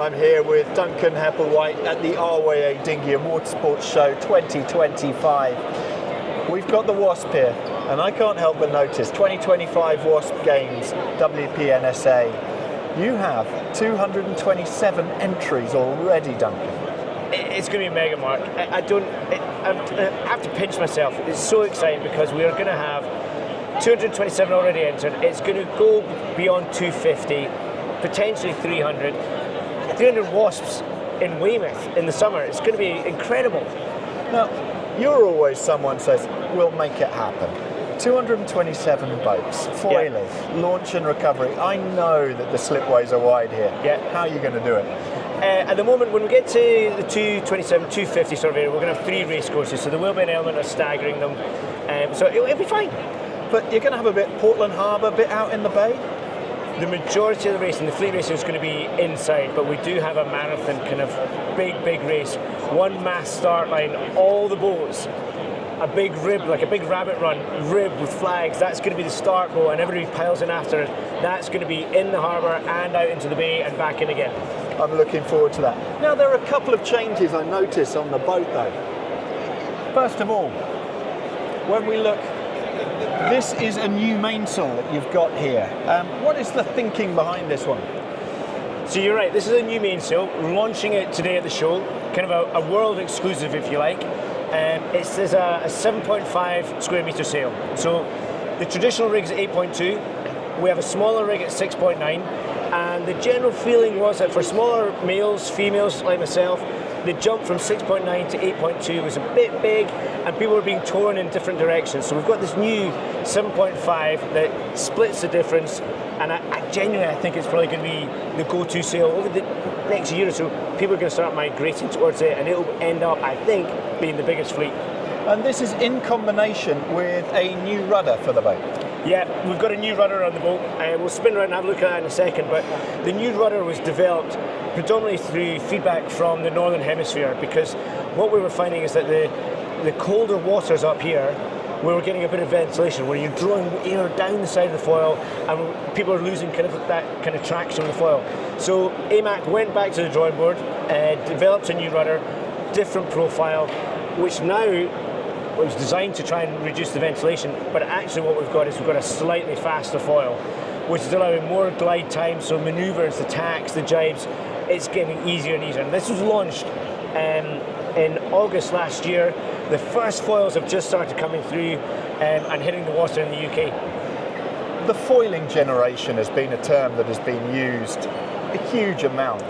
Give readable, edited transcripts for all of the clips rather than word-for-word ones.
I'm here with Duncan Hepplewhite at the RWA Dinghy and Watersports Show 2025. We've got the WASZP here, and I can't help but notice 2025 WASZP Games, WPNSA. You have 227 entries already, Duncan. It's going to be mega, Mark. I have to pinch myself. It's so exciting because we are going to have 227 already entered. It's going to go beyond 250, potentially 300. 300 WASPs in Weymouth in the summer. It's going to be incredible. Now, you're always someone who says, we'll make it happen. 227 boats, foilers, launch and recovery. I know that the slipways are wide here. How are you going to do it? At the moment, when we get to the 227, 250 sort of area, we're going to have 3 race courses, so there will be an element of staggering them. So it'll be fine. But you're going to have a bit Portland Harbour, a bit out in the bay? The majority of the racing, the fleet racing, is going to be inside, but we do have a marathon kind of big race. One mass start line, all the boats, a big rib, like a big rabbit run, rib with flags. That's going to be the start boat, and everybody piles in after it. That's going to be in the harbour and out into the bay and back in again. I'm looking forward to that. Now, there are a couple of changes I notice on the boat, though. First of all, when we look, this is a new mainsail that you've got here. What is the thinking behind this one? So you're right, this is a new mainsail, launching it today at the show, kind of a world exclusive if you like. It's a 7.5 square metre sail. So the traditional rig's at 8.2, we have a smaller rig at 6.9, and the general feeling was that for smaller males, females like myself, the jump from 6.9 to 8.2 was a bit big and people were being torn in different directions. So we've got this new 7.5 that splits the difference, and I genuinely think it's probably going to be the go-to sail over the next year or so. People are going to start migrating towards it, and it'll end up, I think, being the biggest fleet. And this is in combination with a new rudder for the boat. Yeah, we've got a new rudder on the boat. We'll spin around and have a look at that in a second, but the new rudder was developed predominantly through feedback from the Northern Hemisphere, because what we were finding is that the colder waters up here, we were getting a bit of ventilation where you're drawing air down the side of the foil and people are losing kind of that kind of traction on the foil. So AMAC went back to the drawing board, developed a new rudder, different profile, which now was designed to try and reduce the ventilation, but actually what we've got is we've got a slightly faster foil, which is allowing more glide time, so manoeuvres, the tacks, the jibes, it's getting easier and easier. And this was launched in August last year. The first foils have just started coming through and hitting the water in the UK. The foiling generation has been a term that has been used a huge amount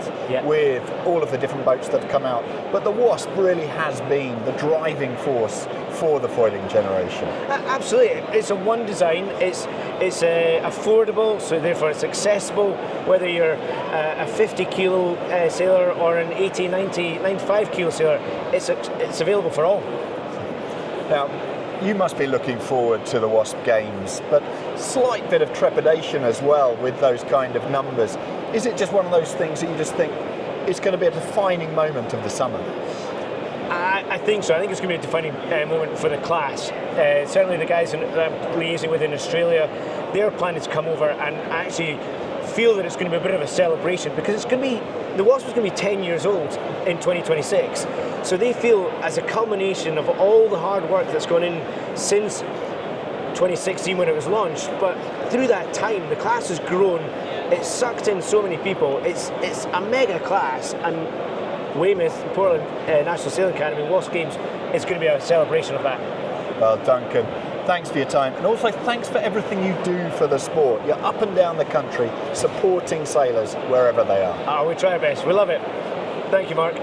with all of the different boats that have come out, but the WASP really has been the driving force for the foiling generation. Absolutely, it's a one design, it's affordable, so therefore it's accessible, whether you're a 50 kilo sailor or an 80, 90, 95 kilo sailor, it's available for all. Now, you must be looking forward to the WASP Games, but slight bit of trepidation as well with those kind of numbers. Is it just one of those things that you just think it's going to be a defining moment of the summer? I think so. I think it's going to be a defining moment for the class. Certainly the guys that I'm liaising with in Australia, they're planning to come over and actually feel that it's going to be a bit of a celebration, because it's going to be, the WASP is going to be 10 years old in 2026. So they feel, as a culmination of all the hard work that's gone in since 2016 when it was launched, but through that time the class has grown, it's sucked in so many people, it's a mega class, and Weymouth, Portland National Sailing Academy, WASP Games, is going to be a celebration of that. Well, Duncan, thanks for your time, and also thanks for everything you do for the sport. You're up and down the country supporting sailors wherever they are. We try our best, we love it. Thank you, Mark.